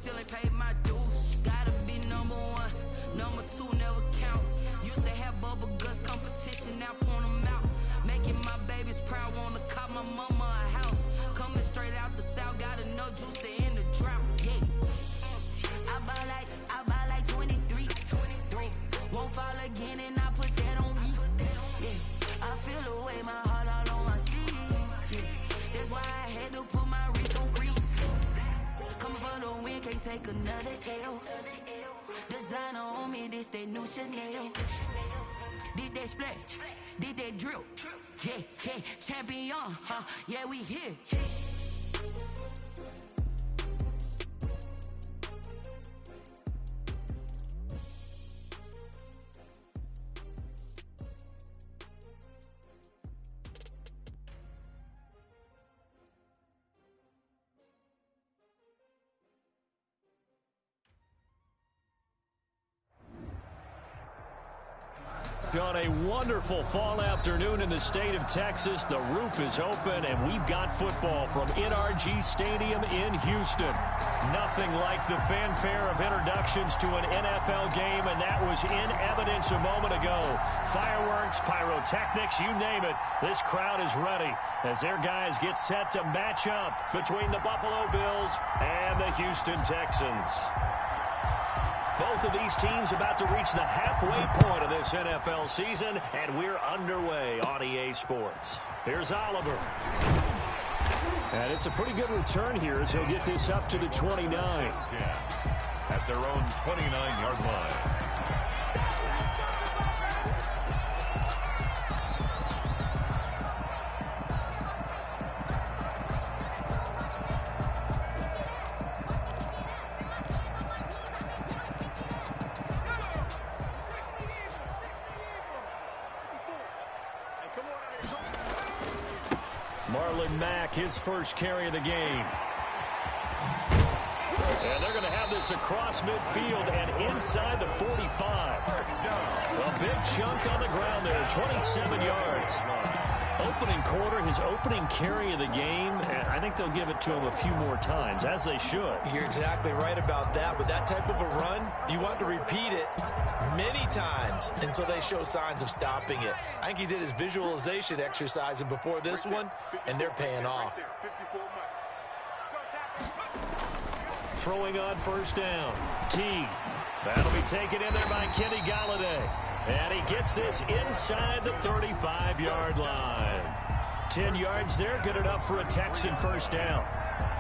still ain't paid my dues. Gotta be number one, number two never count. Used to have bubble guts competition, now point them out. Making my babies proud, wanna cop my mama a house. Coming straight out the south, got enough juice to end the drought. Yeah, I buy like 23. Won't fall again, and I put that on me. Yeah, I feel the way, my heart all on my sleeve. Yeah, that's why I had to put my wrist on freeze. Coming for the win, can't take another L. Designer on me, this that new Chanel. Did that splash, did that drill. Yeah, champion, huh? Yeah, we here. On a wonderful fall afternoon in the state of Texas, the roof is open, and we've got football from NRG Stadium in Houston. Nothing like the fanfare of introductions to an NFL game, and that was in evidence a moment ago. Fireworks, pyrotechnics, you name it. This crowd is ready as their guys get set to match up between the Buffalo Bills and the Houston Texans. Both of these teams about to reach the halfway point of this NFL season, and we're underway on EA Sports. Here's Oliver. And it's a pretty good return here as he'll get this up to the 29. At their own 29-yard line. His first carry of the game. And they're going to have this across midfield and inside the 45. A big chunk on the ground there, 27 yards. Opening quarter, his opening carry of the game, and I think they'll give it to him a few more times, as they should. You're exactly right about that. With that type of a run, you want to repeat it many times until they show signs of stopping it. I think he did his visualization exercise before this one, and they're paying off. Throwing on first down. T. That'll be taken in there by Kenny Galladay. And he gets this inside the 35-yard line. 10 yards there, good enough for a Texan first down.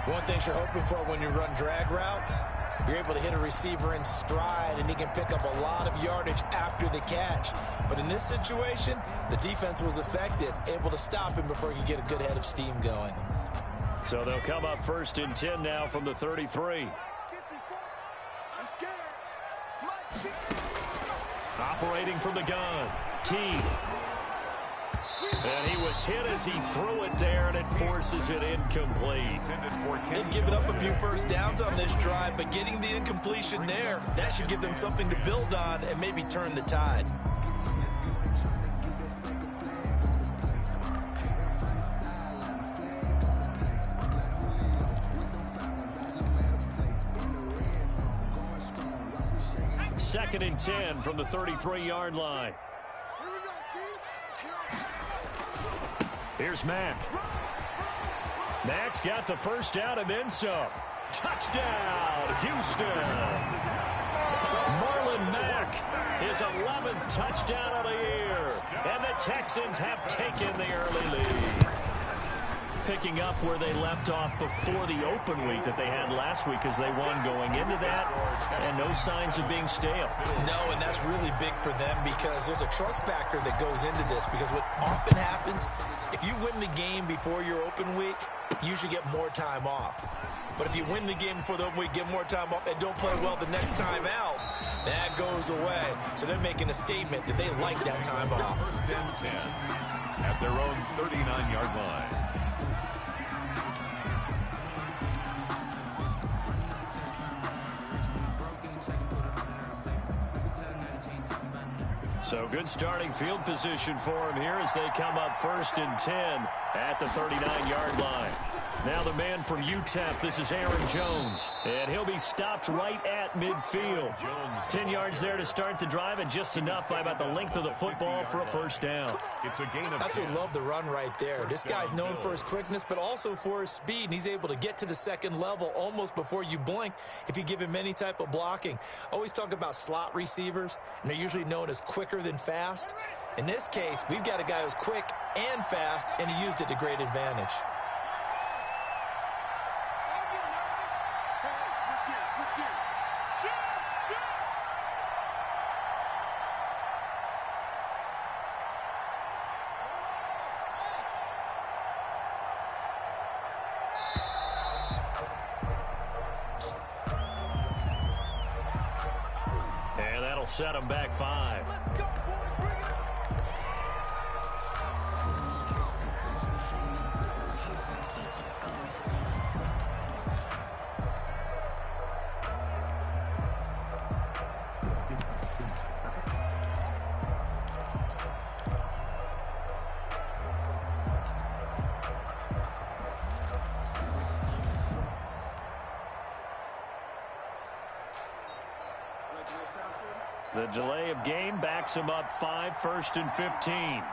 One thing you're hoping for when you run drag routes, you're able to hit a receiver in stride, and he can pick up a lot of yardage after the catch. But in this situation, the defense was effective, able to stop him before he could get a good head of steam going. So they'll come up first and 10 now from the 33. Operating from the gun, T. And he was hit as he threw it there, and it forces it incomplete. They've given up a few first downs on this drive, but getting the incompletion there, that should give them something to build on and maybe turn the tide. Second and 10 from the 33-yard line. Here's Mack. Mack's got the first down and then some. Touchdown, Houston. Marlon Mack, his 11th touchdown of the year. And the Texans have taken the early lead. Picking up where they left off before the open week that they had last week as they won going into that, and no signs of being stale. No, and that's really big for them because there's a trust factor that goes into this, because what often happens, if you win the game before your open week, you should get more time off. But if you win the game before the open week, get more time off, and don't play well the next time out, that goes away. So they're making a statement that they like that time off. First and 10 at their own 39-yard line. So good starting field position for him here as they come up first and 10 at the 39-yard line. Now the man from UTEP, this is Aaron Jones, and he'll be stopped right at midfield. 10 yards there to start the drive, and just enough by about the length of the football for a first down. It's a gain of Absolutely love the run right there. This guy's known for his quickness, but also for his speed, and he's able to get to the second level almost before you blink if you give him any type of blocking. Always talk about slot receivers, and they're usually known as quicker than fast. In this case, we've got a guy who's quick and fast, and he used it to great advantage. And that'll set him back 5. The delay of game backs him up 5, 1st and 15.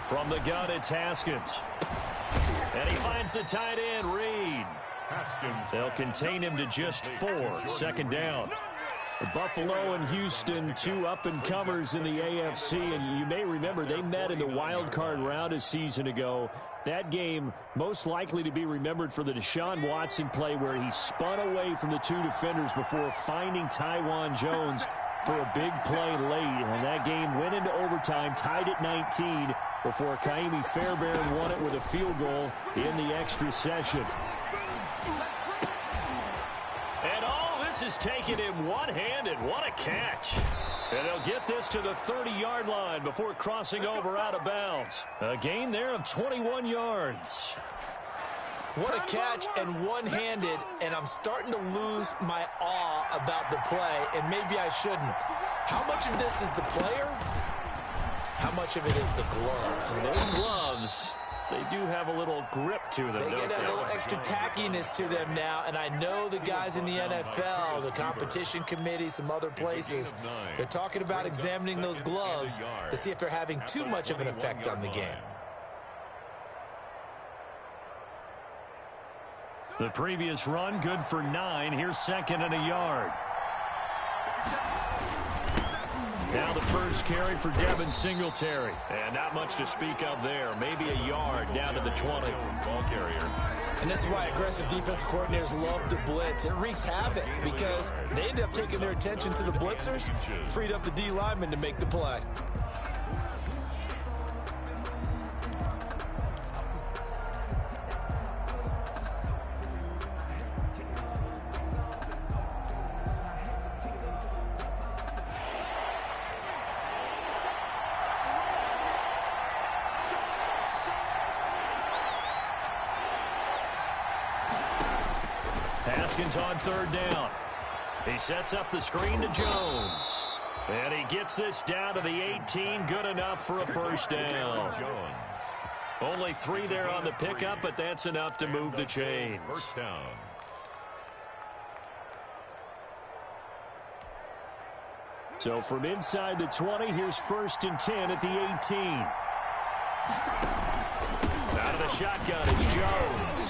From the gun, it's Haskins. And he finds the tight end, Reed. They'll contain him to just 4, 2nd down. Buffalo and Houston, 2 up-and-comers in the AFC, and you may remember they met in the wild card round a season ago. That game most likely to be remembered for the Deshaun Watson play where he spun away from the 2 defenders before finding Tywan Jones for a big play late. And that game went into overtime, tied at 19, before Kaimi Fairbairn won it with a field goal in the extra session. And all this is taken in one-handed. What a catch. And they'll get this to the 30-yard line before crossing over out of bounds. A gain there of 21 yards. What a catch, and one-handed, and I'm starting to lose my awe about the play, and maybe I shouldn't. How much of this is the player? How much of it is the glove? And those gloves, they do have a little grip to them, They don't get a little extra tackiness to them now, and I know the guys in the NFL, the competition committee, some other places, they're talking about examining those gloves to see if they're having too much of an effect on the game. The previous run, good for 9. Here's 2nd and a yard. Now the first carry for Devin Singletary. And not much to speak of there. Maybe a yard down to the 20. Ball carrier. And this is why aggressive defensive coordinators love to blitz. It wreaks havoc because they end up taking their attention to the blitzers, freed up the D lineman to make the play. Haskins on 3rd down. He sets up the screen to Jones. And he gets this down to the 18. Good enough for a first down. Only 3 there on the pickup, but that's enough to move the chains. First down. So from inside the 20, here's 1st and 10 at the 18. Out of the shotgun, it's Jones.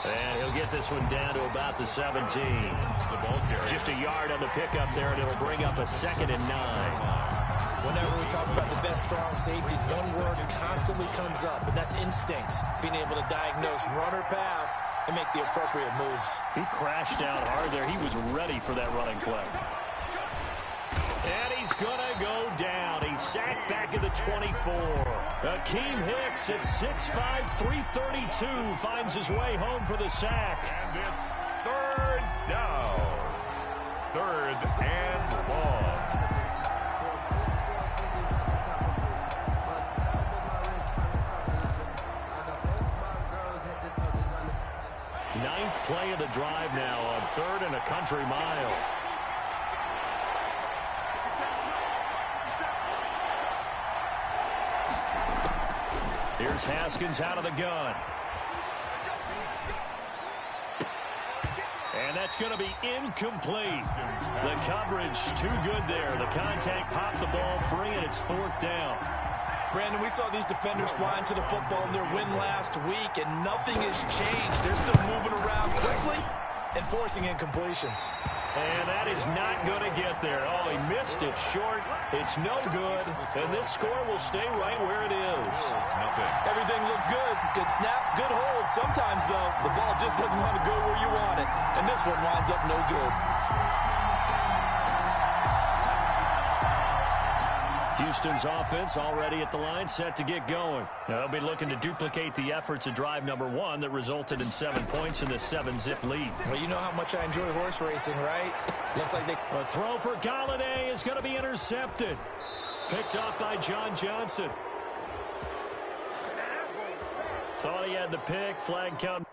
And he'll get this one down to about the 17. The ball carrier. Just a yard on the pickup there, and it'll bring up a 2nd and 9. Whenever we talk about the best strong safeties, one word constantly comes up, and that's instincts. Being able to diagnose run or pass and make the appropriate moves. He crashed out hard there. He was ready for that running play. And he's going to go down. He's sacked back at the 24. Akeem Hicks at 6'5", 332 finds his way home for the sack. And it's 3rd down. 3rd and long. Ninth play of the drive now on 3rd and a country mile. Here's Haskins out of the gun. And that's going to be incomplete. The coverage too good there. The contact popped the ball free, and it's 4th down. Brandon, we saw these defenders flying to the football in their win last week, and nothing has changed. They're still moving around quickly and forcing incompletions. And that is not going to get there. Oh, he missed it short. It's no good. And this score will stay right where it is. Everything looked good. Good snap, good hold. Sometimes, though, the ball just doesn't want to go where you want it. And this one winds up no good. Houston's offense already at the line, set to get going. Now, they'll be looking to duplicate the efforts of drive number 1 that resulted in 7 points in the 7-zip lead. Well, you know how much I enjoy horse racing, right? Looks like they... A throw for Galladay is going to be intercepted. Picked off by John Johnson. Thought he had the pick. Flag count.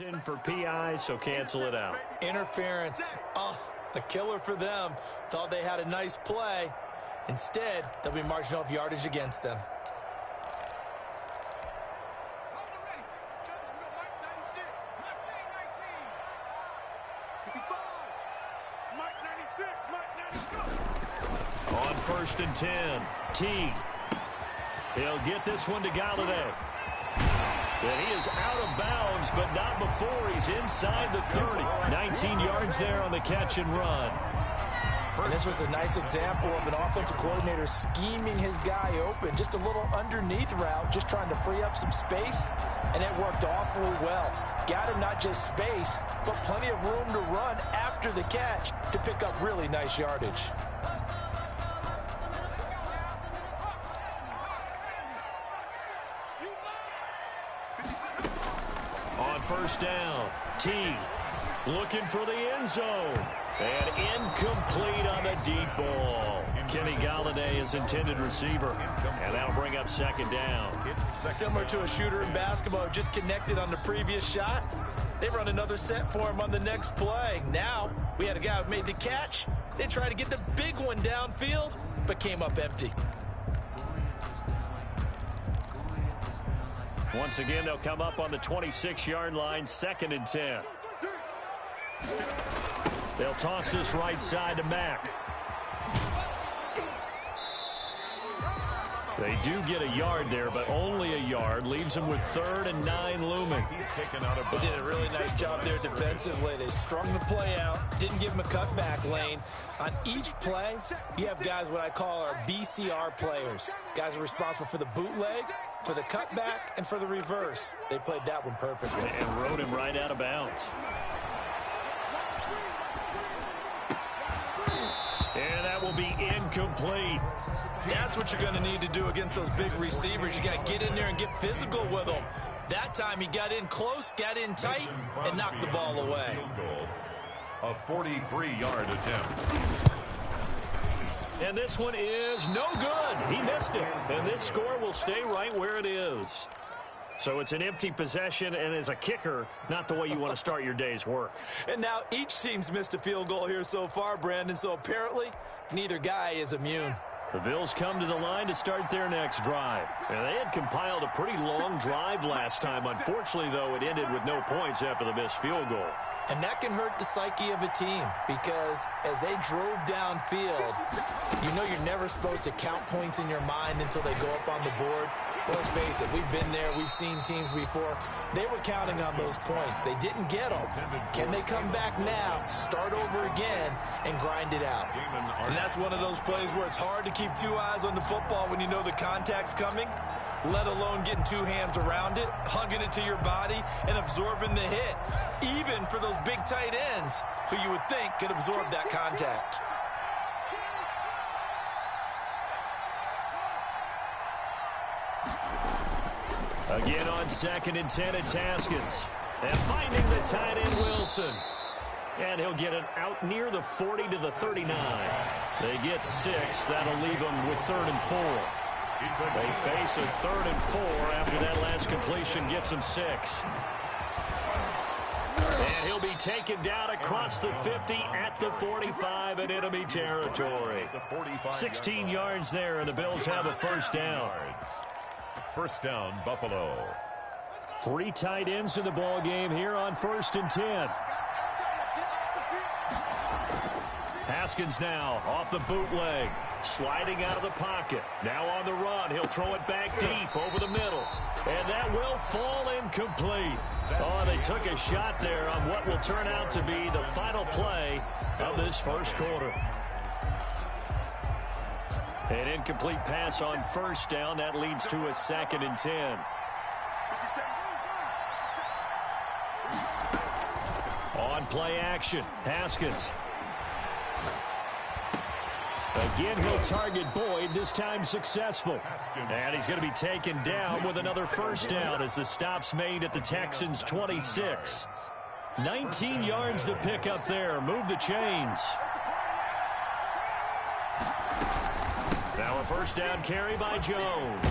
In for PI, so cancel it out. Interference. Oh, a killer for them. Thought they had a nice play. Instead, they'll be marching off yardage against them. On 1st and 10, T. He'll get this one to Galladay. And he is out of bounds, but not before he's inside the 30. 19 yards there on the catch and run. And this was a nice example of an offensive coordinator scheming his guy open. Just a little underneath route, just trying to free up some space, and it worked awfully well. Got him not just space, but plenty of room to run after the catch to pick up really nice yardage. On 1st down, T looking for the end zone. And incomplete on the deep ball. Kenny Galladay is intended receiver. And that'll bring up 2nd down. Similar to a shooter in basketball, just connected on the previous shot. They run another set for him on the next play. Now, we had a guy who made the catch. They tried to get the big one downfield, but came up empty. Once again, they'll come up on the 26-yard line, 2nd and 10. They'll toss this right side to Mack. They do get a yard there, but only a yard. Leaves them with 3rd and 9 looming. They did a really nice job there defensively. They strung the play out, didn't give them a cutback lane. On each play, you have guys what I call our BCR players. Guys are responsible for the bootleg, for the cutback, and for the reverse. They played that one perfectly. And rode him right out of bounds. And that will be incomplete. That's what you're going to need to do against those big receivers. You got to get in there and get physical with them. That time he got in close, got in tight, and knocked the ball away. A 43-yard attempt. And this one is no good. He missed it. And this score will stay right where it is. So it's an empty possession, and as a kicker, not the way you want to start your day's work. And now each team's missed a field goal here so far, Brandon, so apparently neither guy is immune. The Bills come to the line to start their next drive. And they had compiled a pretty long drive last time. Unfortunately, though, it ended with no points after the missed field goal. And that can hurt the psyche of a team because as they drove downfield, you know you're never supposed to count points in your mind until they go up on the board. But let's face it, we've been there. We've seen teams before. They were counting on those points. They didn't get them. Can they come back now, start over again, and grind it out? And that's one of those plays where it's hard to keep 2 eyes on the football when you know the contact's coming, let alone getting 2 hands around it, hugging it to your body, and absorbing the hit, even for those big tight ends who you would think could absorb that contact. Again on 2nd and 10, it's Haskins. And finding the tight end, Wilson. And he'll get it out near the 40 to the 39. They get 6. That'll leave them with 3rd and 4. They face a 3rd and 4 after that last completion gets them 6. And he'll be taken down across the 50 at the 45 in enemy territory. 16 yards there, and the Bills have a first down. First down, Buffalo. 3 tight ends in the ball game here on 1st and 10. Haskins now off the bootleg, sliding out of the pocket. Now on the run, he'll throw it back deep over the middle, and that will fall incomplete. Oh, they took a shot there on what will turn out to be the final play of this first quarter. An incomplete pass on first down. That leads to a 2nd and 10. On play action, Haskins. Again, he'll target Boyd, this time successful. And he's going to be taken down with another first down as the stop's made at the Texans' 26. 19 yards to pick up there. Move the chains. Now a first down carry by Jones.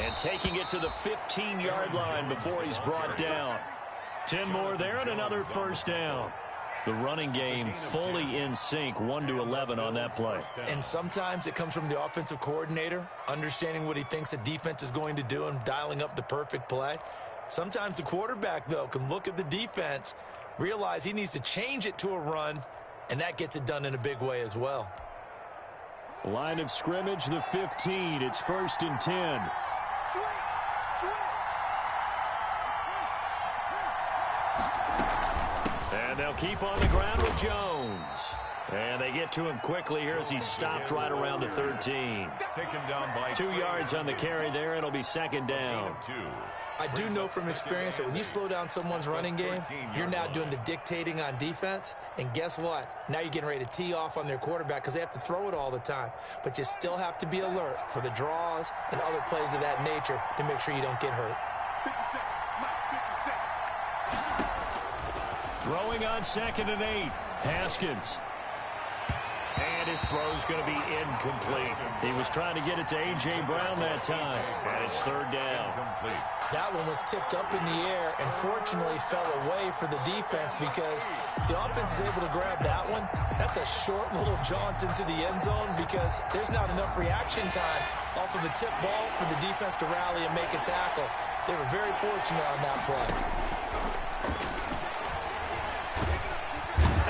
And taking it to the 15-yard line before he's brought down. 10 more there and another first down. The running game fully in sync, 1-11 on that play. And sometimes it comes from the offensive coordinator, understanding what he thinks the defense is going to do and dialing up the perfect play. Sometimes the quarterback, though, can look at the defense, realize he needs to change it to a run, and that gets it done in a big way as well. Line of scrimmage, the 15. It's 1st and 10. And they'll keep on the ground with Jones. And they get to him quickly here as he's stopped right around the 13. Taken down by 2 yards on the carry there. It'll be 2nd down. I do know from experience that when you slow down someone's running game, you're now doing the dictating on defense. And guess what? Now you're getting ready to tee off on their quarterback because they have to throw it all the time. But you still have to be alert for the draws and other plays of that nature to make sure you don't get hurt. Throwing on 2nd and 8. Haskins. And his throw's going to be incomplete. He was trying to get it to A.J. Brown that time. And it's 3rd down. That one was tipped up in the air and fortunately fell away for the defense because if the offense is able to grab that one, that's a short little jaunt into the end zone because there's not enough reaction time off of the tip ball for the defense to rally and make a tackle. They were very fortunate on that play.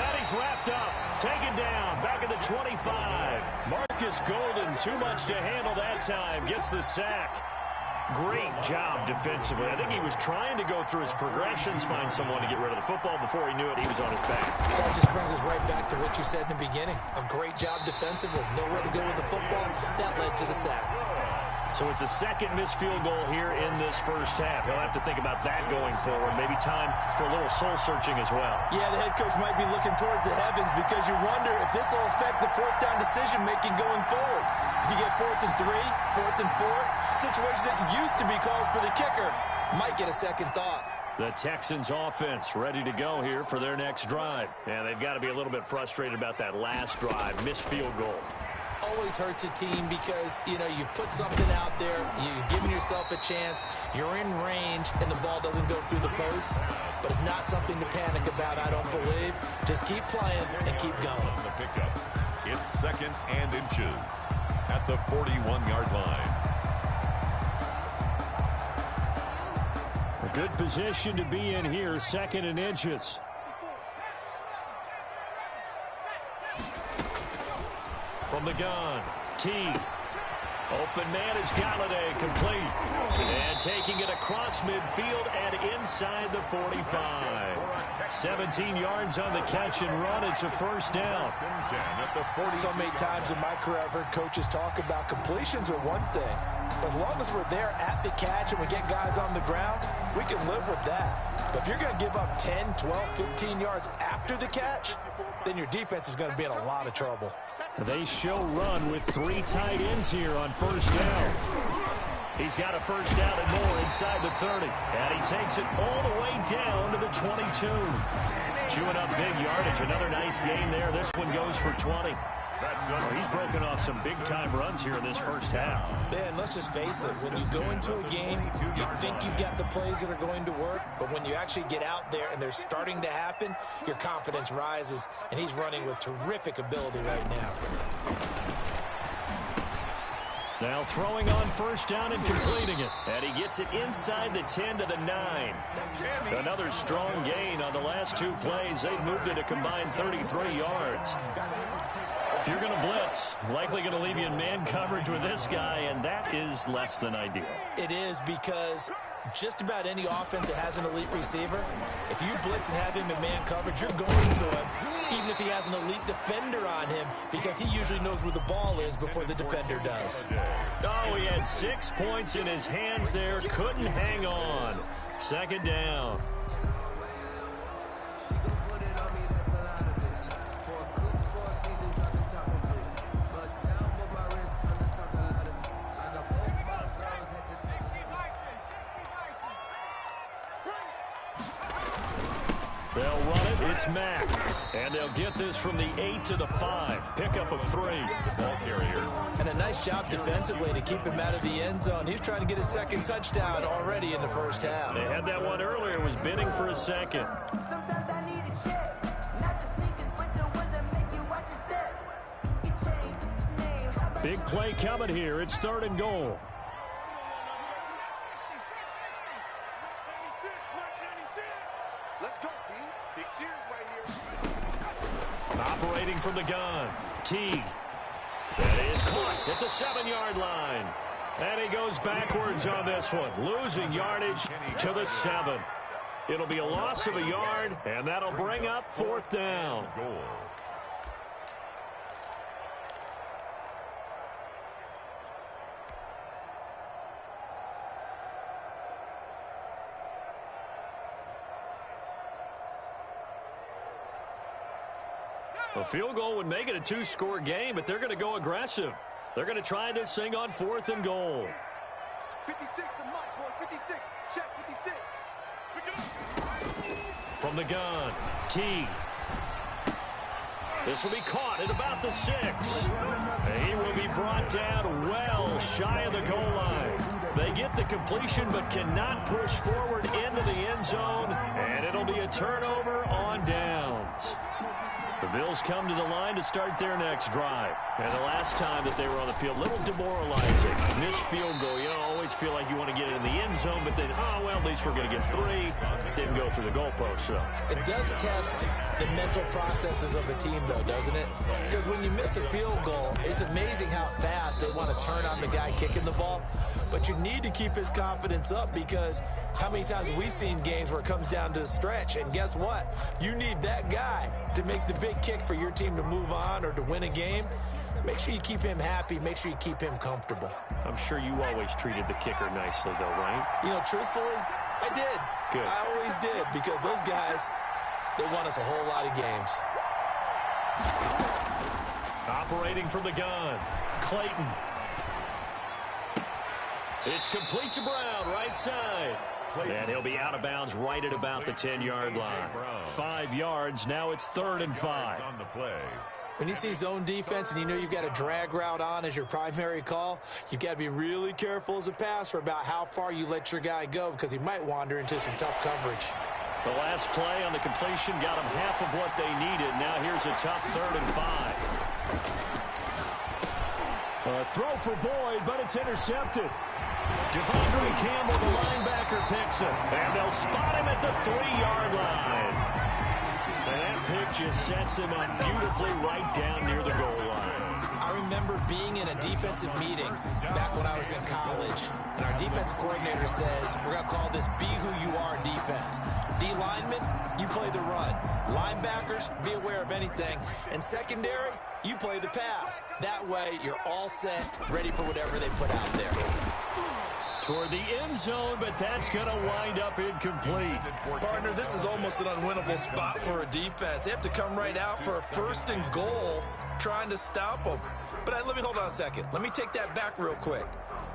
And he's wrapped up, taken down, back at the 25. Marcus Golden, too much to handle that time, gets the sack. Great job defensively. I think he was trying to go through his progressions, find someone to get rid of the football. Before he knew it, he was on his back. So that just brings us right back to what you said in the beginning. A great job defensively. Nowhere to go with the football. That led to the sack. So it's a 2nd missed field goal here in this first half. He'll have to think about that going forward. Maybe time for a little soul-searching as well. Yeah, the head coach might be looking towards the heavens because you wonder if this will affect the 4th down decision-making going forward. If you get 4th and 3, 4th and 4, situations that used to be calls for the kicker might get a second thought. The Texans offense ready to go here for their next drive. And they've got to be a little bit frustrated about that last drive, missed field goal. Always hurts a team because, you know, you've put something out there, you've given yourself a chance, you're in range, and the ball doesn't go through the post. But it's not something to panic about, I don't believe. Just keep playing and keep going. The pickup. It's 2nd and inches at the 41-yard line. A good position to be in here, 2nd and inches. From the gun, T. Open man is Galladay, complete. And taking it across midfield and inside the 45. 17 yards on the catch and run. It's a first down. So many times in my career, I've heard coaches talk about completions are one thing. But as long as we're there at the catch and we get guys on the ground, we can live with that. But if you're going to give up 10, 12, 15 yards after the catch, then your defense is going to be in a lot of trouble. They show run with 3 tight ends here on first down. He's got a first down and more inside the 30. And he takes it all the way down to the 22. Chewing up big yardage. Another nice gain there. This one goes for 20. Well, he's broken off some big-time runs here in this first half. Man, let's just face it. When you go into a game, you think you've got the plays that are going to work, but when you actually get out there and they're starting to happen, your confidence rises, and he's running with terrific ability right now. Now throwing on first down and completing it. And he gets it inside the 10 to the 9. Another strong gain on the last two plays. They've moved it a combined 33 yards. If you're going to blitz, likely going to leave you in man coverage with this guy, and that is less than ideal. It is, because just about any offense that has an elite receiver, if you blitz and have him in man coverage, you're going to him, even if he has an elite defender on him, because he usually knows where the ball is before the defender does. Oh, he had 6 points in his hands there, couldn't hang on. Second down. They'll run it. It's Mack. And they'll get this from the 8 to the 5. Pickup of 3. Ball carrier. And a nice job defensively to keep him out of the end zone. He was trying to get his second touchdown already in the first half. They had that one earlier. Was bidding for a second. Sometimes I need a check. Not the sneakers, but the ones that make you watch your step. You change name. How about Big play coming here. It's 3rd and goal. Let's go, B. Big series right here. Operating from the gun. Teague. That is caught at the 7-yard line. And he goes backwards on this one. Losing yardage to the 7. It'll be a loss of a yard, and that'll bring up 4th down. Goal. A field goal would make it a 2-score game, but they're going to go aggressive. They're going to try this thing on 4th and goal. 56 to Mike, boys. 56. Check 56. From the gun, Teague. This will be caught at about the 6. He will be brought down well shy of the goal line. They get the completion but cannot push forward into the end zone, and it'll be a turnover on downs. The Bills come to the line to start their next drive. And the last time that they were on the field, a little demoralizing. Missed field goal, you always feel like you want to get it in the end zone, but then, oh, well, at least we're going to get 3. Didn't go through the goalpost, so. It does test the mental processes of a team, though, doesn't it? Because when you miss a field goal, it's amazing how fast they want to turn on the guy kicking the ball. But you need to keep his confidence up, because how many times have we seen games where it comes down to the stretch, and guess what? You need that guy to make the big kick for your team to move on or to win a game. Make sure you keep him happy. Make sure you keep him comfortable. I'm sure you always treated the kicker nicely, though, right? You know, truthfully, I did. Good. I always did, because those guys, they won us a whole lot of games. Operating from the gun, Clayton. It's complete to Brown, right side. And he'll be out of bounds right at about the 10-yard line. 5 yards, now it's 3rd and 5. On the play. When you see zone defense and you know you've got a drag route on as your primary call, you've got to be really careful as a passer about how far you let your guy go, because he might wander into some tough coverage. The last play on the completion got them half of what they needed. Now here's a tough 3rd and 5. A throw for Boyd, but it's intercepted. Devondre Campbell, the linebacker, picks him. And they'll spot him at the 3-yard line. And that pick just sets him up beautifully right down near the goal line. I remember being in a defensive meeting back when I was in college, and our defensive coordinator says, we're going to call this Be Who You Are defense. D linemen, you play the run. Linebackers, be aware of anything. And secondary, you play the pass. That way, you're all set, ready for whatever they put out there. Toward the end zone, but that's going to wind up incomplete. Partner, this is almost an unwinnable spot for a defense. They have to come right out for a 1st and goal, trying to stop them. But let me hold on a second. Let me take that back real quick.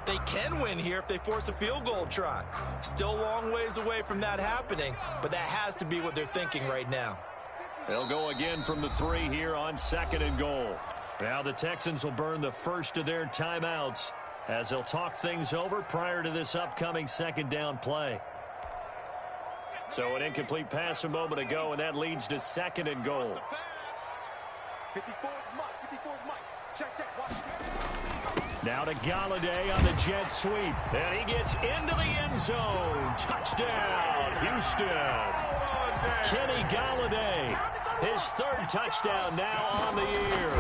They can win here if they force a field goal try. Still a long ways away from that happening, but that has to be what they're thinking right now. They'll go again from the 3 here on 2nd and goal. Now the Texans will burn the first of their timeouts as they'll talk things over prior to this upcoming second down play. So an incomplete pass a moment ago, and that leads to second and goal. 54's Mike. 54's Mike. Check. Watch. Now to Galladay on the jet sweep. And he gets into the end zone. Touchdown, Houston. Kenny Galladay, his third touchdown now on the year.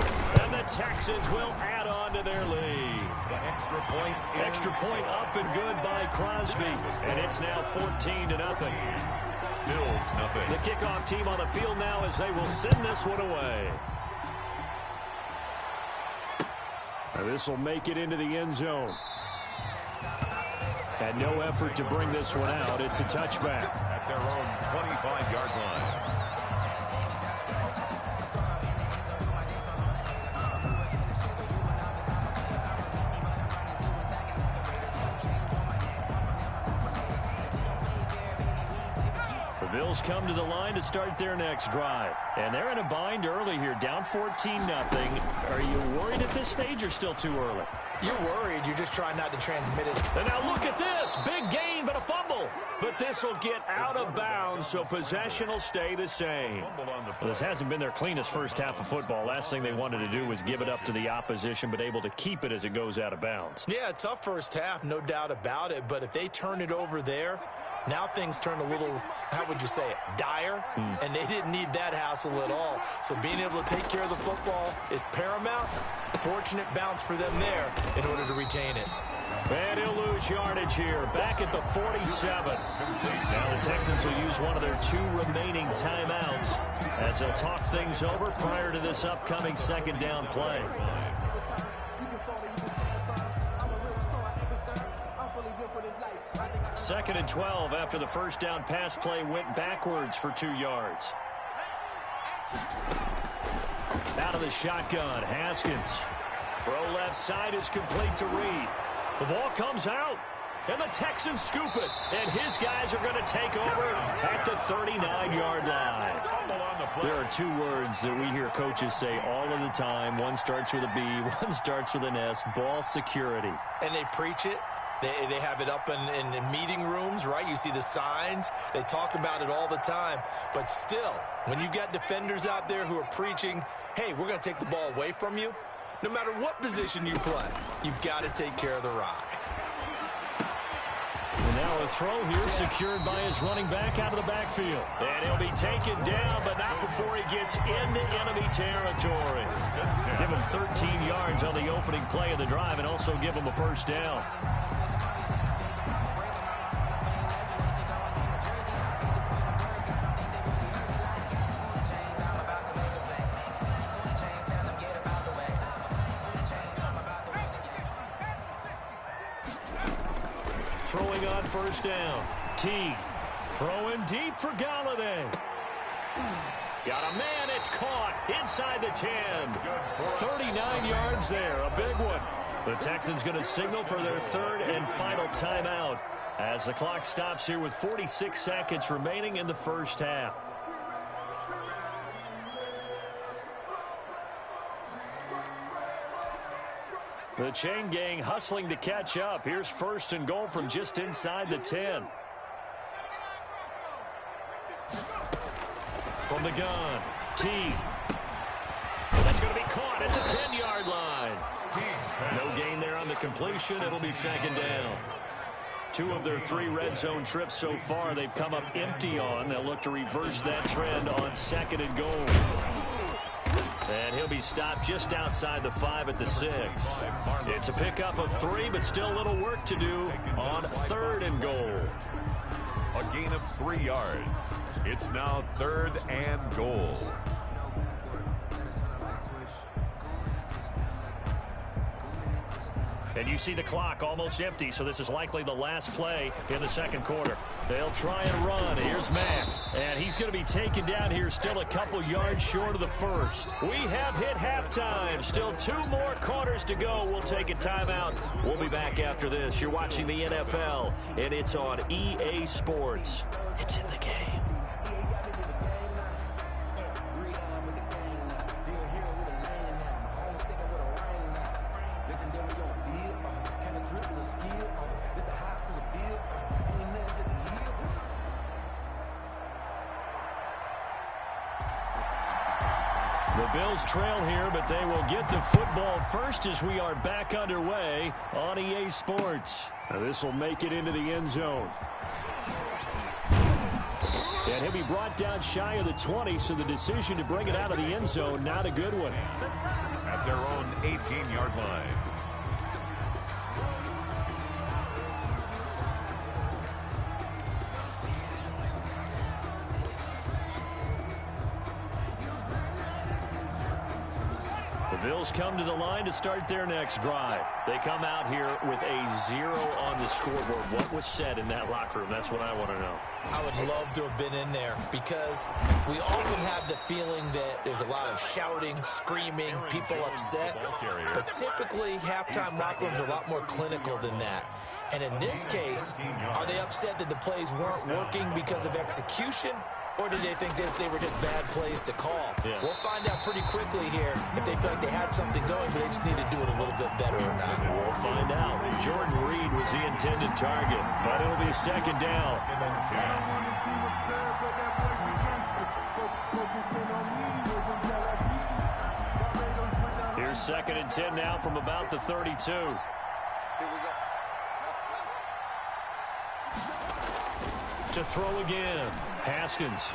And the Texans will add on to their lead. The extra point up and good by Crosby. And it's now 14-0. Bills nothing. The kickoff team on the field now as they will send this one away. This will make it into the end zone. And no effort to bring this one out. It's a touchback. At their own 25-yard line. The Bills come to the line to start their next drive. And they're in a bind early here, down 14-0. Are you worried at this stage or still too early? You're worried. You're just trying not to transmit it. And now look at this. Big gain, but a fumble. But this will get out of bounds, so possession will stay the same. Well, this hasn't been their cleanest first half of football. Last thing they wanted to do was give it up to the opposition, but able to keep it as it goes out of bounds. Yeah, tough first half, no doubt about it. But if they turn it over there, now things turn a little, how would you say it, dire, and they didn't need that hassle at all. So being able to take care of the football is paramount. Fortunate bounce for them there in order to retain it. And he'll lose yardage here, back at the 47. Now the Texans will use one of their two remaining timeouts as they'll talk things over prior to this upcoming second down play. Second and 12 after the first down pass play went backwards for 2 yards. Out of the shotgun, Haskins. Throw left side is complete to Reed. The ball comes out, and the Texans scoop it. And his guys are going to take over at the 39-yard line. There are two words that we hear coaches say all of the time. One starts with a B, one starts with an S, ball security. And they preach it. They have it up in meeting rooms, right? You see the signs. They talk about it all the time. But still, when you've got defenders out there who are preaching, hey, we're going to take the ball away from you, no matter what position you play, you've got to take care of the rock. And now a throw here secured by his running back out of the backfield. And he'll be taken down, but not before he gets into enemy territory. Give him 13 yards on the opening play of the drive and also give him a first down. Throwing on first down. Teague throwing deep for Galladay. Got a man, it's caught inside the 10. 39 yards there, a big one. The Texans going to signal for their third and final timeout as the clock stops here with 46 seconds remaining in the first half. The chain gang hustling to catch up. Here's first and goal from just inside the 10. From the gun, Teague. That's going to be caught at the 10-yard line. No gain there on the completion. It'll be second down. 2 of their 3 red zone trips so far they've come up empty on. They'll look to reverse that trend on second and goal. And he'll be stopped just outside the 5 at the 6. It's a pickup of 3, but still a little work to do on third and goal. A gain of 3 yards. It's now third and goal. And you see the clock almost empty, so this is likely the last play in the second quarter. They'll try and run. Here's Mack. And he's going to be taken down here still a couple yards short of the first. We have hit halftime. Still 2 more quarters to go. We'll take a timeout. We'll be back after this. You're watching the NFL, and it's on EA Sports. It's in the game. The Bills trail here, but they will get the football first as we are back underway on EA Sports. Now this will make it into the end zone. And he'll be brought down shy of the 20, so the decision to bring it out of the end zone, not a good one. At their own 18-yard line. The Bills come to the line to start their next drive. They come out here with a 0 on the scoreboard. What was said in that locker room? That's what I want to know. I would love to have been in there because we often have the feeling that there's a lot of shouting, screaming, people upset. But typically, halftime locker rooms are a lot more clinical than that. And in this case, are they upset that the plays weren't working because of execution? Or did they think they were just bad plays to call? Yeah. We'll find out pretty quickly here if they feel like they had something going, but they just need to do it a little bit better or not. We'll find out. Jordan Reed was the intended target, but it'll be second down. Here's 2nd and 10 now from about the 32. To throw again. Haskins.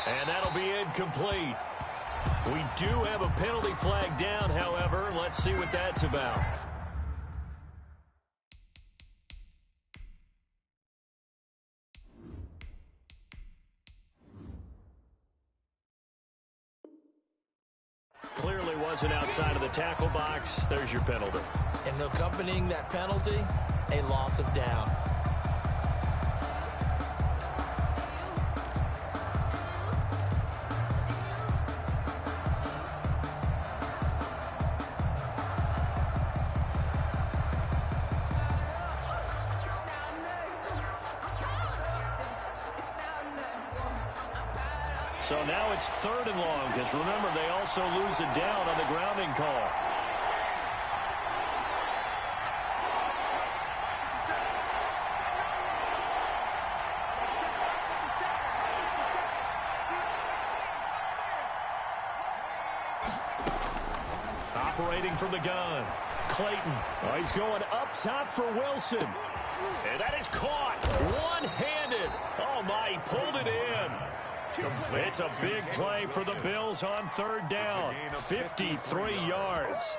And that'll be incomplete. We do have a penalty flag down, however. Let's see what that's about. Clearly wasn't outside of the tackle box. There's your penalty. And accompanying that penalty, a loss of down. So now it's 3rd and long, because remember, they also lose a down on the grounding call. Operating from the gun, Clayton. Oh, he's going up top for Wilson. And that is caught one-handed. Oh, my, he pulled it in. It's a big play for the Bills on 3rd down. 53 yards.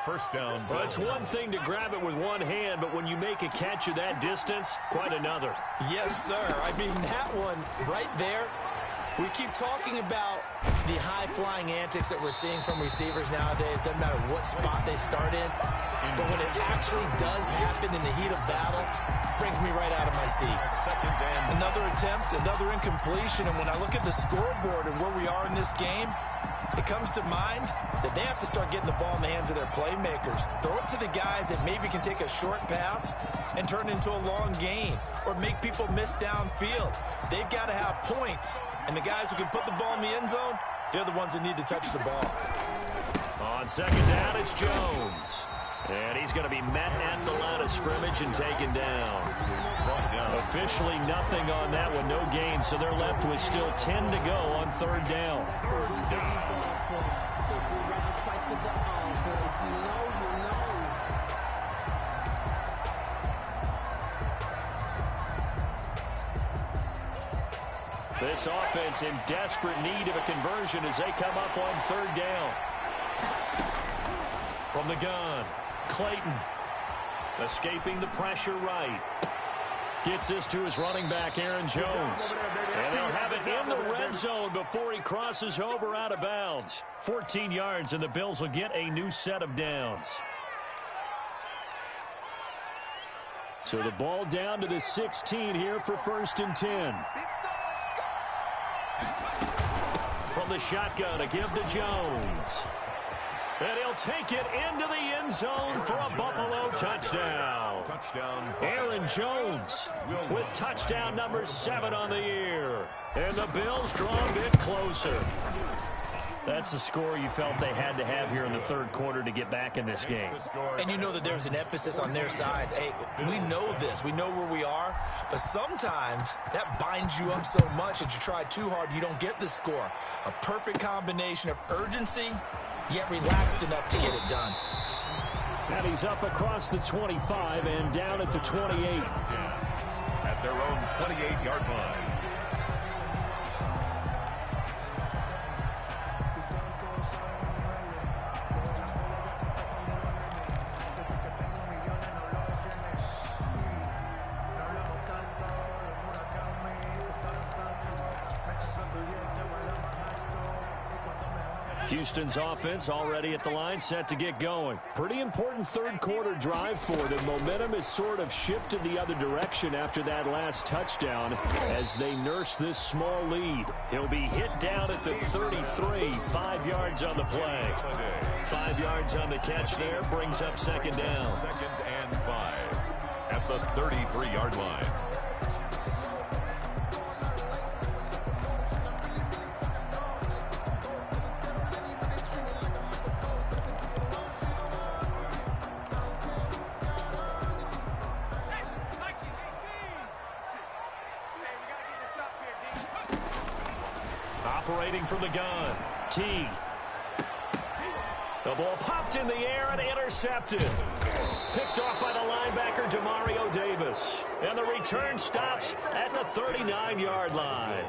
First down. Well, it's one thing to grab it with one hand, but when you make a catch of that distance, quite another. Yes, sir. I mean, that one right there, we keep talking about the high-flying antics that we're seeing from receivers nowadays. Doesn't matter what spot they start in. But when it actually does happen in the heat of battle, brings me right out of my seat. Another attempt, another incompletion, and when I look at the scoreboard and where we are in this game, it comes to mind that they have to start getting the ball in the hands of their playmakers. Throw it to the guys that maybe can take a short pass and turn it into a long gain or make people miss downfield. They've got to have points, and the guys who can put the ball in the end zone, they're the ones that need to touch the ball. On 2nd down, it's Jones. And he's going to be met at the line of scrimmage and taken down. Officially nothing on that one, no gain, so they're left with still 10 to go on 3rd down. This offense in desperate need of a conversion as they come up on 3rd down. From the gun, Clayton escaping the pressure right. Gets this to his running back, Aaron Jones. And they'll have it in the red zone before he crosses over out of bounds. 14 yards, and the Bills will get a new set of downs. So the ball down to the 16 here for 1st and 10. From the shotgun, a give to Jones. And he'll take it into the end zone for a Buffalo touchdown. Aaron Jones with touchdown number 7 on the year. And the Bills draw a bit closer. That's a score you felt they had to have here in the third quarter to get back in this game. And you know that there's an emphasis on their side. Hey, we know this. We know where we are. But sometimes that binds you up so much that you try too hard, you don't get the score. A perfect combination of urgency, yet relaxed enough to get it done. And he's up across the 25 and down at the 28. At their own 28-yard line. Houston's offense already at the line, set to get going. Pretty important third quarter drive for them. Momentum has sort of shifted the other direction after that last touchdown as they nurse this small lead. He'll be hit down at the 33, 5 yards on the play. 5 yards on the catch there, brings up second down. 2nd and 5 at the 33-yard line. Operating from the gun, T. The ball popped in the air and intercepted. Picked off by the linebacker, Demario Davis. And the return stops at the 39-yard line.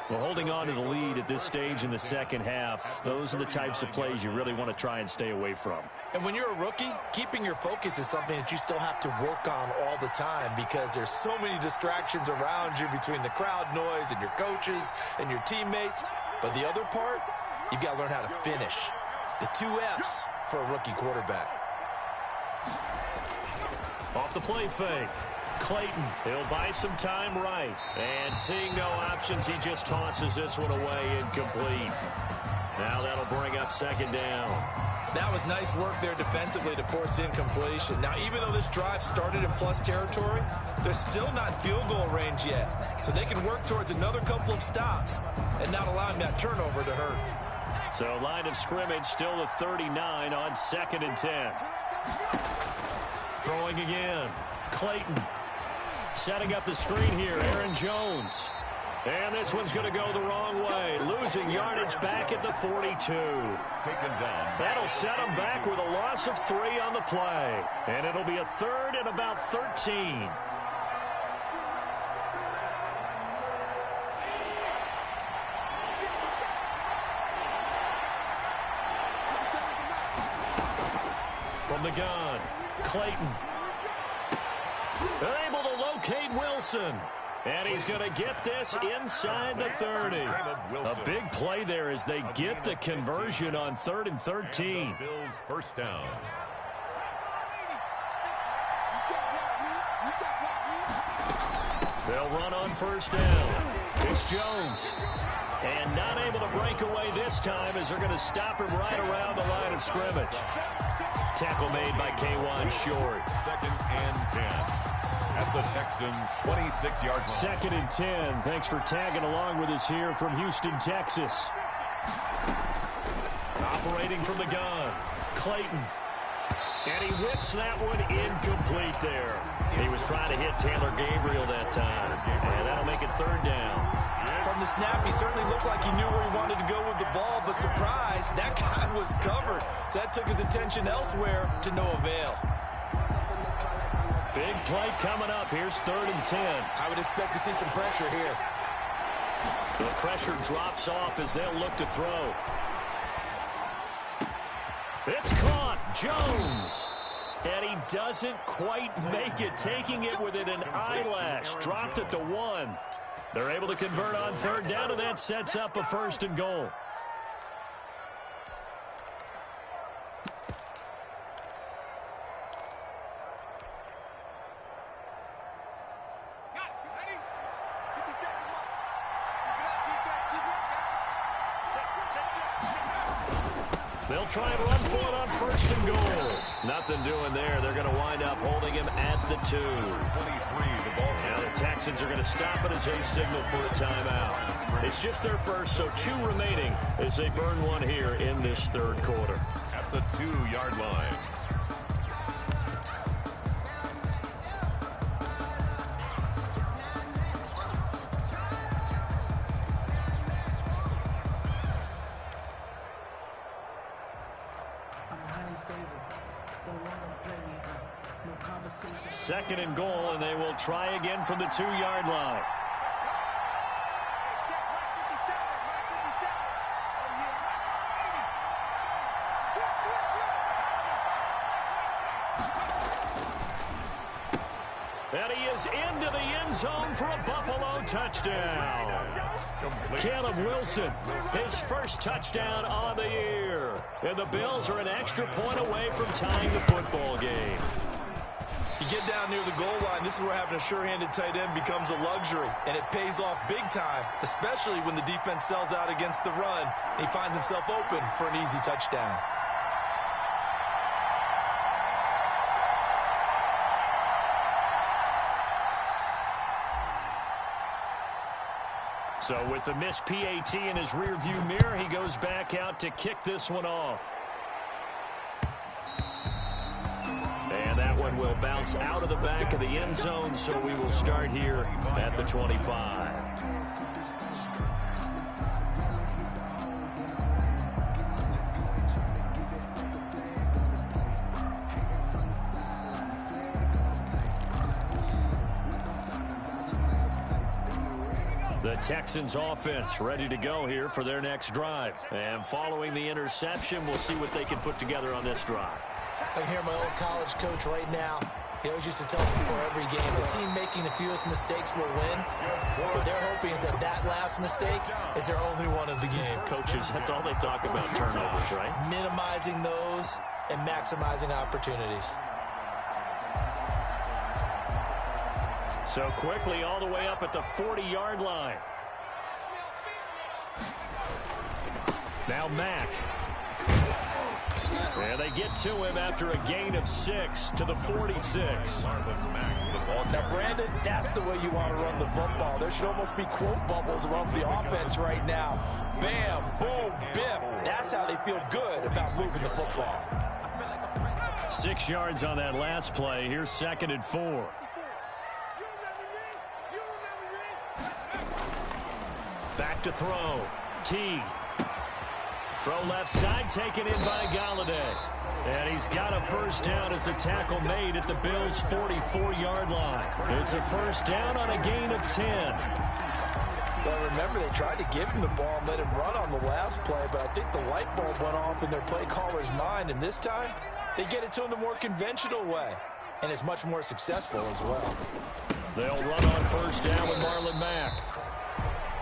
Well, holding on to the lead at this stage in the second half, those are the types of plays you really want to try and stay away from. And when you're a rookie, keeping your focus is something that you still have to work on all the time because there's so many distractions around you between the crowd noise and your coaches and your teammates. But the other part, you've got to learn how to finish. It's the 2 F's for a rookie quarterback. Off the play fake. Clayton, he'll buy some time right. And seeing no options, he just tosses this one away incomplete. Now that'll bring up second down. That was nice work there defensively to force incompletion. Now, even though this drive started in plus territory, they're still not in field goal range yet. So they can work towards another couple of stops and not allowing that turnover to hurt. So line of scrimmage still the 39 on 2nd and 10. Throwing again. Clayton. Setting up the screen here, Aaron Jones. And this one's going to go the wrong way. Losing yardage back at the 42. Taken down. That'll set him back with a loss of 3 on the play. And it'll be a 3rd and about 13. From the gun, Clayton. Able to locate Wilson. And he's going to get this inside the 30. A big play there as they get the conversion on 3rd and 13. Bills first down. They'll run on first down. It's Jones. And not able to break away this time as they're going to stop him right around the line of scrimmage. Tackle made by K'Wan Short. 2nd and 10. At the Texans' 26-yard line. 2nd and 10. Thanks for tagging along with us here from Houston, Texas. Operating from the gun, Clayton. And he whips that one incomplete there. He was trying to hit Taylor Gabriel that time. And that'll make it 3rd down. From the snap, he certainly looked like he knew where he wanted to go with the ball, but surprise, that guy was covered. So that took his attention elsewhere to no avail. Big play coming up. Here's 3rd and 10. I would expect to see some pressure here. The pressure drops off as they'll look to throw. It's caught. Jones. And he doesn't quite make it, taking it within an eyelash. Dropped at the 1. They're able to convert on 3rd down, and that sets up a 1st and goal. They'll try and run for it on first and goal. Nothing doing there. They're going to wind up holding him at the 2. 23, the ball. Now the Texans are going to stop it as they signal for a timeout. It's just their first, so 2 remaining as they burn one here in this third quarter. At the 2-yard line. Second and goal, and they will try again from the 2-yard line. And he is into the end zone for a Buffalo touchdown. Caleb Wilson, his first touchdown on the year. And the Bills are an extra point away from tying the football game. You get down near the goal line, this is where having a sure-handed tight end becomes a luxury, and it pays off big time, especially when the defense sells out against the run, and he finds himself open for an easy touchdown. So with the missed PAT in his rearview mirror, he goes back out to kick this one off. And that one will bounce out of the back of the end zone, so we will start here at the 25. The Texans offense ready to go here for their next drive. And following the interception, we'll see what they can put together on this drive. I can hear my old college coach right now. He always used to tell us before every game, the team making the fewest mistakes will win. What they're hoping is that that last mistake is their only one of the game. Coaches, that's all they talk about, turnovers, right? Minimizing those and maximizing opportunities. So quickly all the way up at the 40-yard line. Now Mack. And they get to him after a gain of 6 to the 46. Now, Brandon, that's the way you want to run the football. There should almost be quote bubbles around the offense right now. Bam, boom, biff. That's how they feel good about moving the football. 6 yards on that last play. Here's 2nd and 4. Back to throw. T. Throw left side, taken in by Galladay. And he's got a first down as the tackle made at the Bills' 44-yard line. It's a first down on a gain of 10. Well, remember, they tried to give him the ball and let him run on the last play, but I think the light bulb went off in their play caller's mind, and this time they get it to him the more conventional way, and it's much more successful as well. They'll run on first down with Marlon Mack.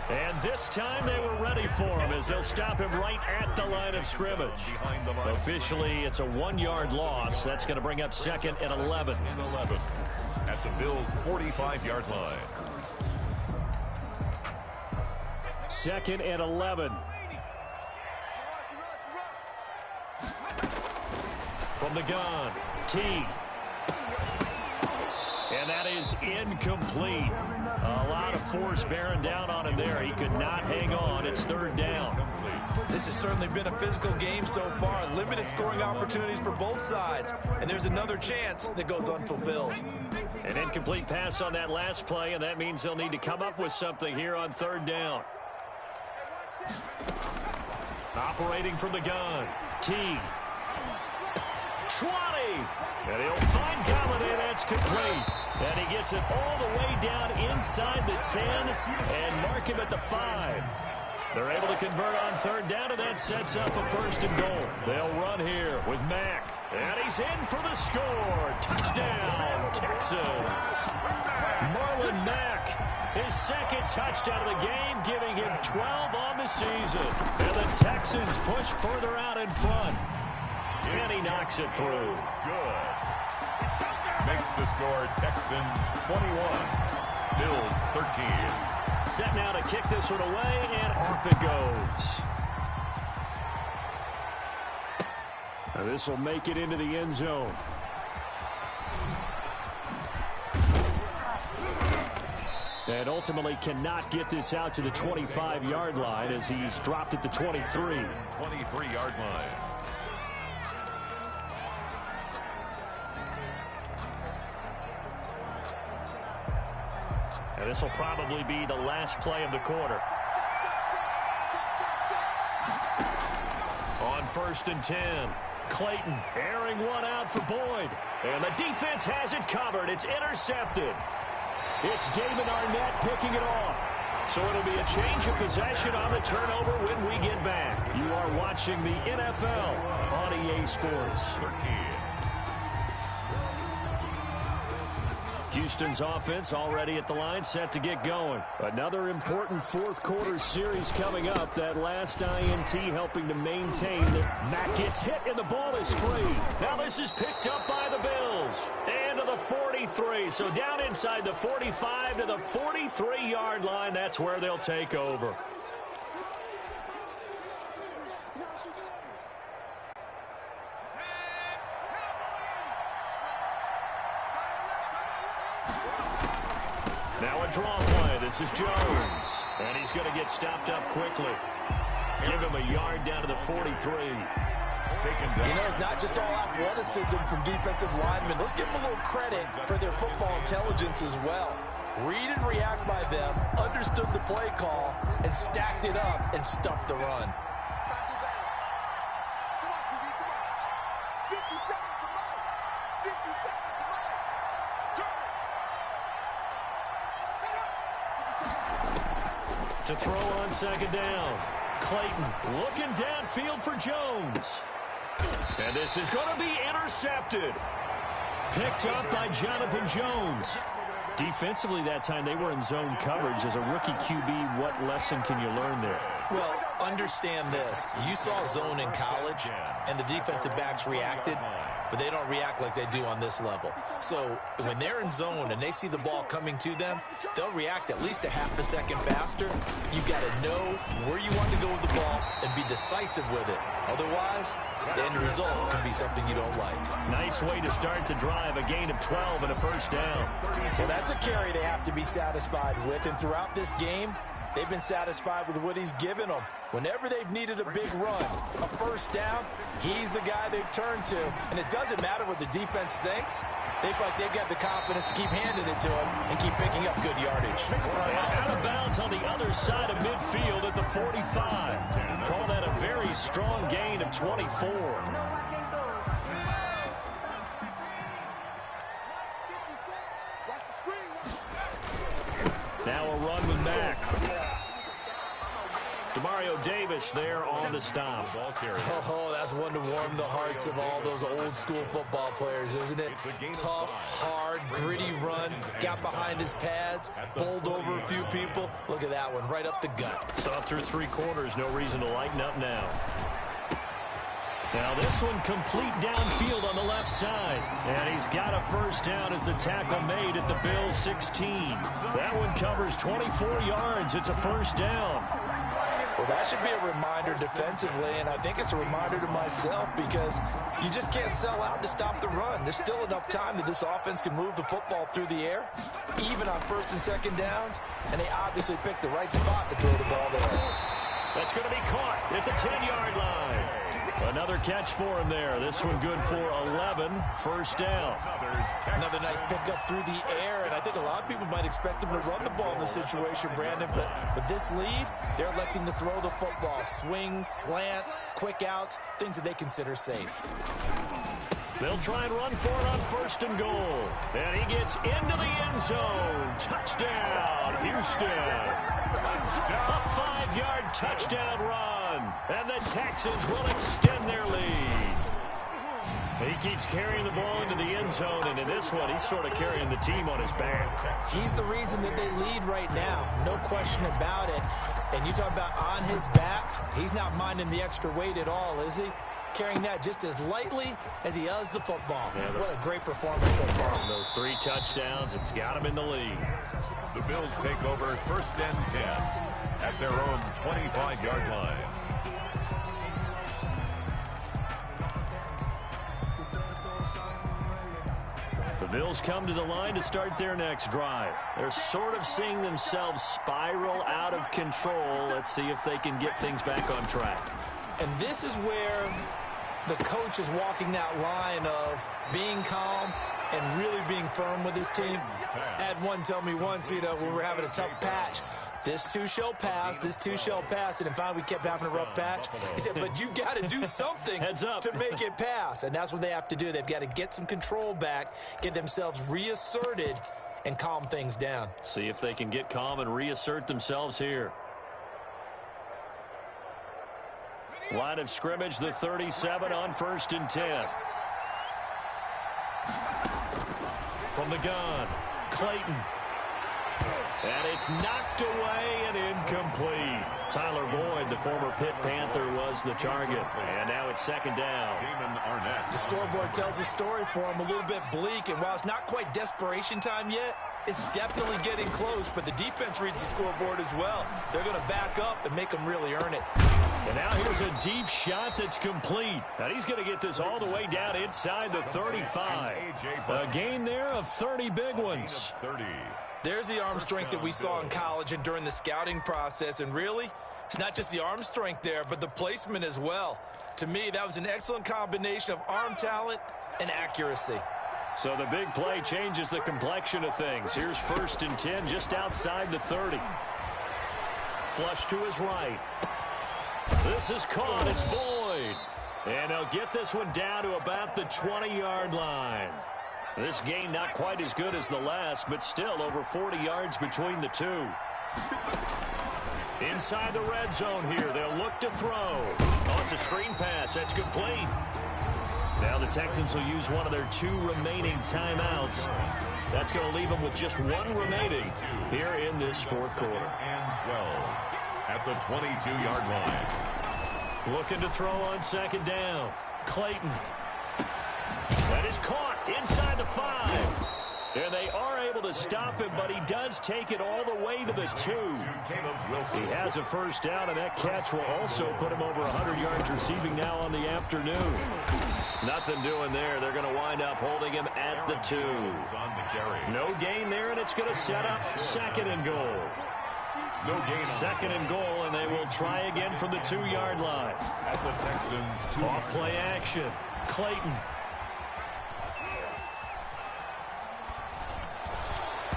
And this time they were ready for him as they'll stop him right at the line of scrimmage. Officially, it's a 1-yard loss. That's going to bring up 2nd and 11. At the Bills' 45-yard line. 2nd and 11. From the gun, T. And that is incomplete. A lot of force bearing down on him there. He could not hang on. It's 3rd down. This has certainly been a physical game so far. Limited scoring opportunities for both sides. And there's another chance that goes unfulfilled. An incomplete pass on that last play, and that means they'll need to come up with something here on 3rd down. Operating from the gun. T. 20. And he'll find Galladay. That's complete. And he gets it all the way down inside the 10 and mark him at the 5. They're able to convert on 3rd down, and that sets up a 1st and goal. They'll run here with Mack. And he's in for the score. Touchdown, Texans. Marlon Mack, his 2nd touchdown of the game, giving him 12 on the season. And the Texans push further out in front. And he knocks it through. Good. Makes the score Texans 21, Bills 13. Set now to kick this one away, and off it goes. This will make it into the end zone. And ultimately cannot get this out to the 25-yard line as he's dropped at the 23. 23-yard line. And this will probably be the last play of the quarter. On 1st and 10, Clayton airing one out for Boyd. And the defense has it covered. It's intercepted. It's Damon Arnett picking it off. So it'll be a change of possession on the turnover when we get back. You are watching the NFL on EA Sports. 13. Houston's offense already at the line, set to get going. Another important fourth quarter series coming up. That last INT helping to maintain that Mack gets hit and the ball is free. Now this is picked up by the Bills. And to the 43. So down inside the 45 to the 43-yard line. That's where they'll take over. Now a draw play. This is Jones. And he's going to get stopped up quickly. Give him a yard down to the 43. You know, it's not just all athleticism from defensive linemen. Let's give them a little credit for their football intelligence as well. Read and react by them, understood the play call, and stacked it up and stuffed the run. To throw on 2nd down. Clayton looking downfield for Jones. And this is going to be intercepted. Picked up by Jonathan Jones. Defensively that time, they were in zone coverage. As a rookie QB, what lesson can you learn there? Well, understand this. You saw zone in college, and the defensive backs reacted, but they don't react like they do on this level. So when they're in zone and they see the ball coming to them, they'll react at least a half a second faster. You've got to know where you want to go with the ball and be decisive with it. Otherwise, the end result can be something you don't like. Nice way to start the drive, a gain of 12 and a first down. Well, that's a carry they have to be satisfied with, and throughout this game, they've been satisfied with what he's given them. Whenever they've needed a big run, a first down, he's the guy they've turned to. And it doesn't matter what the defense thinks. They feel like they've got the confidence to keep handing it to him and keep picking up good yardage. And out of bounds on the other side of midfield at the 45. Call that a very strong gain of 24. Now a run with Mack. Demario Davis there on the stop. Ball carrier. Oh, that's one to warm the hearts of all those old school football players, isn't it? Tough, hard, gritty run. Got behind his pads, bowled over a few people. Look at that one, right up the gut. So up through 3 quarters, no reason to lighten up now. Now this one complete downfield on the left side. And he's got a first down as the tackle made at the Bills 16. That one covers 24 yards. It's a first down. Well, that should be a reminder defensively, and I think it's a reminder to myself because you just can't sell out to stop the run. There's still enough time that this offense can move the football through the air, even on 1st and 2nd downs, and they obviously picked the right spot to throw the ball there. That's going to be caught at the 10-yard line. Another catch for him there. This one good for 11. First down. Another nice pickup through the air, and I think a lot of people might expect them to run the ball in this situation, Brandon, but with this lead, they're electing to throw the football. Swings, slants, quick outs, things that they consider safe. They'll try and run for it on 1st and goal. And he gets into the end zone. Touchdown, Houston. A 5-yard touchdown run. And the Texans will extend their lead. He keeps carrying the ball into the end zone, and in this one, he's sort of carrying the team on his back. He's the reason that they lead right now. No question about it. And you talk about on his back, he's not minding the extra weight at all, is he? Carrying that just as lightly as he does the football. Yeah, what a great performance so far. Those 3 touchdowns, it's got him in the lead. The Bills take over 1st and 10 at their own 25-yard line. Bills come to the line to start their next drive. They're sort of seeing themselves spiral out of control. Let's see if they can get things back on track. And this is where the coach is walking that line of being calm and really being firm with his team. I had one tell me once, when we were having a tough patch, this too shall pass, this too shall pass. And in fact, we kept having a rough patch. He said, but you've got to do something to make it pass. And that's what they have to do. They've got to get some control back, get themselves reasserted, and calm things down. See if they can get calm and reassert themselves here. Line of scrimmage, the 37 on 1st and 10. From the gun, Clayton. And it's knocked away and incomplete. Tyler Boyd, the former Pitt Panther, was the target. And now it's 2nd down. The scoreboard tells a story for him, a little bit bleak. And while it's not quite desperation time yet, it's definitely getting close. But the defense reads the scoreboard as well. They're going to back up and make them really earn it. And now here's a deep shot that's complete. And he's going to get this all the way down inside the 35. A gain there of 30 big ones. There's the arm strength that we saw in college and during the scouting process. And really, it's not just the arm strength there, but the placement as well. To me, that was an excellent combination of arm talent and accuracy. So the big play changes the complexion of things. Here's 1st and 10 just outside the 30. Flush to his right. This is caught. It's Boyd. And he'll get this one down to about the 20-yard line. This gain not quite as good as the last, but still over 40 yards between the two. Inside the red zone here, they'll look to throw. Oh, it's a screen pass. That's complete. Now the Texans will use one of their 2 remaining timeouts. That's going to leave them with just 1 remaining here in this 4th quarter. And 12 at the 22-yard line. Looking to throw on 2nd down. Clayton. That is caught inside the 5. And they are able to stop him, but he does take it all the way to the 2. He has a 1st down, and that catch will also put him over 100 yards receiving now on the afternoon. Nothing doing there. They're going to wind up holding him at the 2. No gain there, and it's going to set up 2nd and goal. 2nd and goal, and they will try again from the 2-yard line. At the Texans, off play action. Clayton.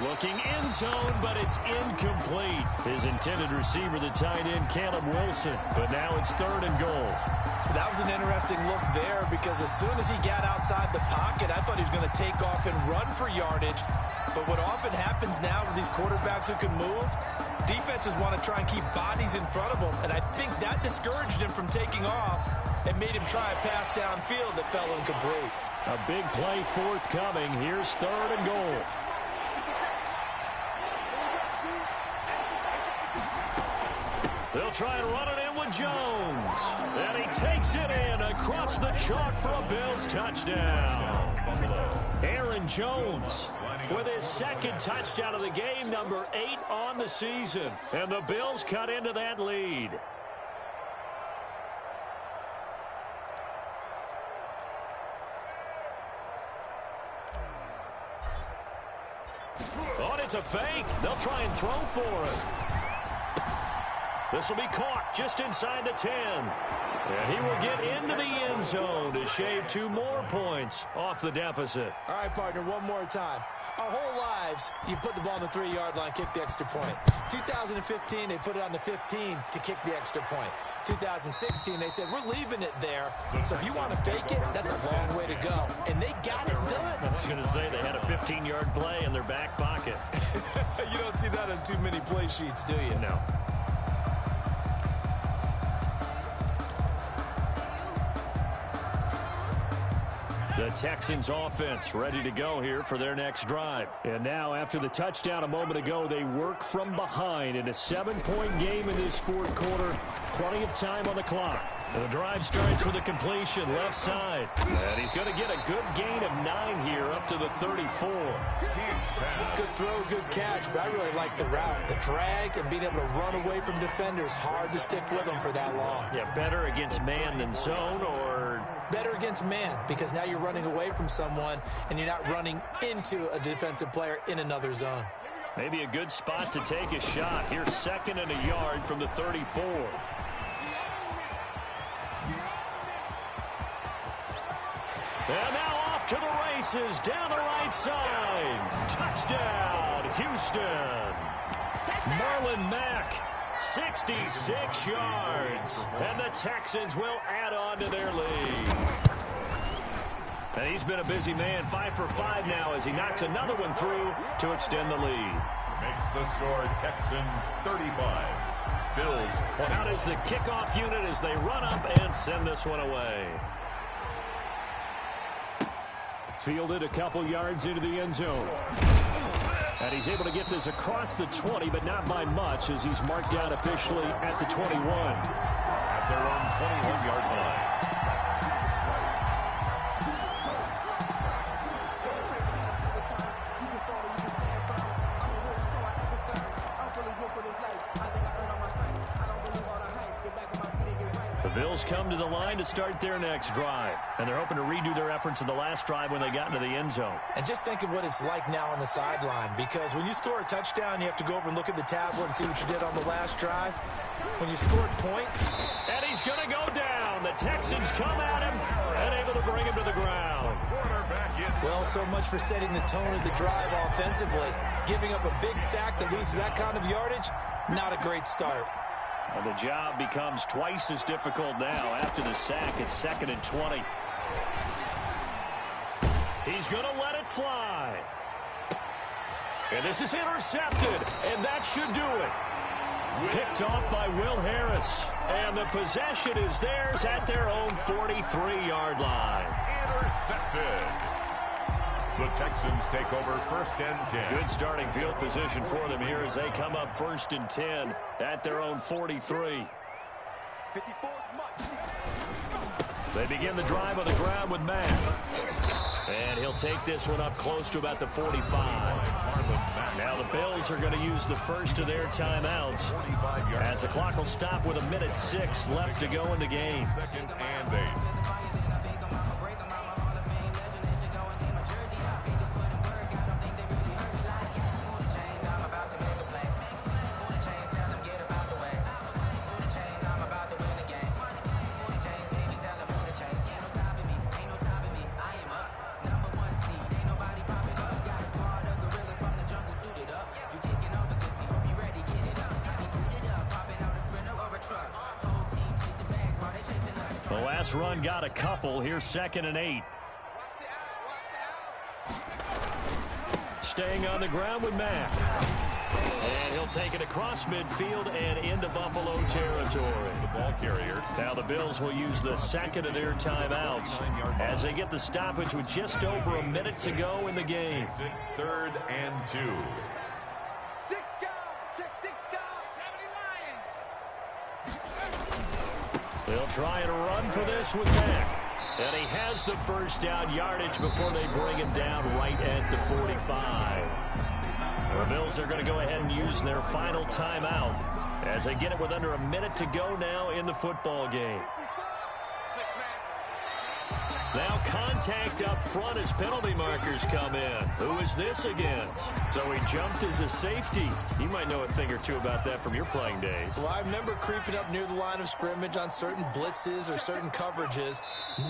Looking end zone, but it's incomplete. His intended receiver, the tight end, Caleb Wilson. But now it's 3rd and goal. That was an interesting look there because as soon as he got outside the pocket, I thought he was going to take off and run for yardage. But what often happens now with these quarterbacks who can move, defenses want to try and keep bodies in front of them. And I think that discouraged him from taking off and made him try a pass downfield that fell incomplete. A big play forthcoming. Here's 3rd and goal. They'll try and run it in with Jones. And he takes it in across the chalk for a Bills touchdown. Aaron Jones with his 2nd touchdown of the game, number 8 on the season. And the Bills cut into that lead. Oh, it's a fake. They'll try and throw for it. This will be caught just inside the 10. And he will get into the end zone to shave 2 more points off the deficit. All right, partner, one more time. Our whole lives, you put the ball on the 3-yard line, kick the extra point. 2015, they put it on the 15 to kick the extra point. 2016, they said, we're leaving it there. So if you want to fake it, that's a long way to go. And they got it done. I was going to say they had a 15-yard play in their back pocket. You don't see that on too many play sheets, do you? No. The Texans offense ready to go here for their next drive. And now after the touchdown a moment ago, they work from behind in a 7-point game in this 4th quarter. Plenty of time on the clock. The drive starts with a completion left side. And he's going to get a good gain of 9 here up to the 34. Good throw, good catch, but I really like the route. The drag and being able to run away from defenders, hard to stick with them for that long. Yeah, better against man than zone, or? Better against man, because now you're running away from someone and you're not running into a defensive player in another zone. Maybe a good spot to take a shot. Here's 2nd and a yard from the 34. And now off to the races down the right side. Touchdown, Houston. Marlon Mack, 66 yards. And the Texans will add on to their lead. And he's been a busy man, 5 for 5 now as he knocks another one through to extend the lead. Makes the score Texans 35. Bills 20. Out is the kickoff unit as they run up and send this one away. Fielded a couple yards into the end zone. And he's able to get this across the 20, but not by much as he's marked down officially at the 21. At their own 21-yard line. The Bills come to the line to start their next drive, and they're hoping to redo their efforts in the last drive when they got into the end zone. And just think of what it's like now on the sideline, because when you score a touchdown, you have to go over and look at the tablet and see what you did on the last drive. When you scored points. And he's going to go down. The Texans come at him and able to bring him to the ground. Well, so much for setting the tone of the drive offensively. Giving up a big sack that loses that kind of yardage, not a great start. And the job becomes twice as difficult now after the sack. It's 2nd and 20. He's going to let it fly. And this is intercepted, and that should do it. Picked off by Will Harris. And the possession is theirs at their own 43-yard line. Intercepted. The Texans take over 1st and 10. Good starting field position for them here as they come up 1st and 10 at their own 43. 54 much. They begin the drive on the ground with Mack. And he'll take this one up close to about the 45. Now the Bills are going to use the first of their timeouts as the clock will stop with 1:06 left to go in the game. 2nd and 8. The last run got a couple. Here's 2nd and 8. Staying on the ground with Mack. And he'll take it across midfield and into Buffalo territory. The ball carrier. Now the Bills will use the 2nd of their timeouts as they get the stoppage with just over a minute to go in the game. 3rd and 2. 6 down. Check 6 down. 70 Lions. They'll try and run for this with Mack. And he has the first down yardage before they bring him down right at the 45. The Bills are going to go ahead and use their final timeout as they get it with under a minute to go now in the football game. Now contact up front as penalty markers come in. Who is this against? So he jumped as a safety. You might know a thing or two about that from your playing days. Well, I remember creeping up near the line of scrimmage on certain blitzes or certain coverages.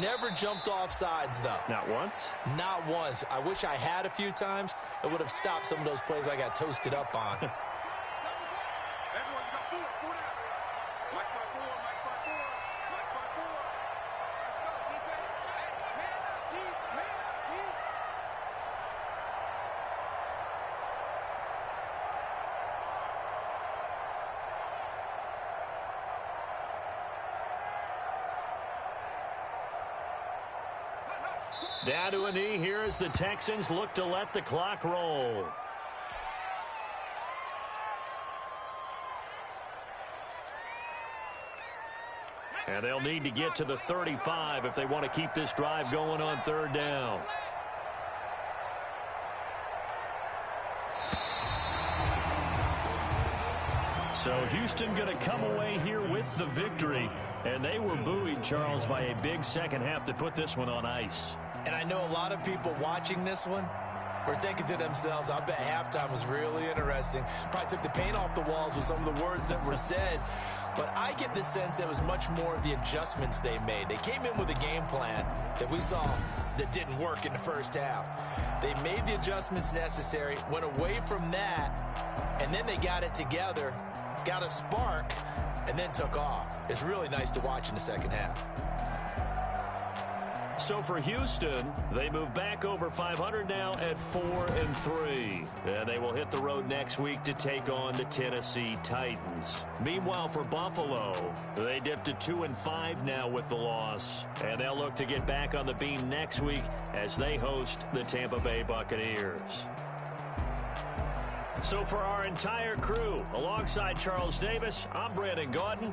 Never jumped off sides, though. Not once? Not once. I wish I had a few times. It would have stopped some of those plays I got toasted up on. Everyone, you got 4 down. Mike by 4, Mike by 4, Mike by 4. Let's go, defense. Hey, man up, deep, man up, deep. Down to a knee here as the Texans look to let the clock roll. And they'll need to get to the 35 if they want to keep this drive going on third down. So Houston going to come away here with the victory. And they were buoyed, Charles, by a big second half to put this one on ice. And I know a lot of people watching this one were thinking to themselves, I bet halftime was really interesting. Probably took the paint off the walls with some of the words that were said. But I get the sense that it was much more of the adjustments they made. They came in with a game plan that we saw that didn't work in the first half. They made the adjustments necessary, went away from that, and then they got it together, got a spark, and then took off. It's really nice to watch in the second half. So for Houston, they move back over 500 now at 4-3. And they will hit the road next week to take on the Tennessee Titans. Meanwhile, for Buffalo, they dipped to 2-5 now with the loss. And they'll look to get back on the beam next week as they host the Tampa Bay Buccaneers. So for our entire crew, alongside Charles Davis, I'm Brandon Gaudin.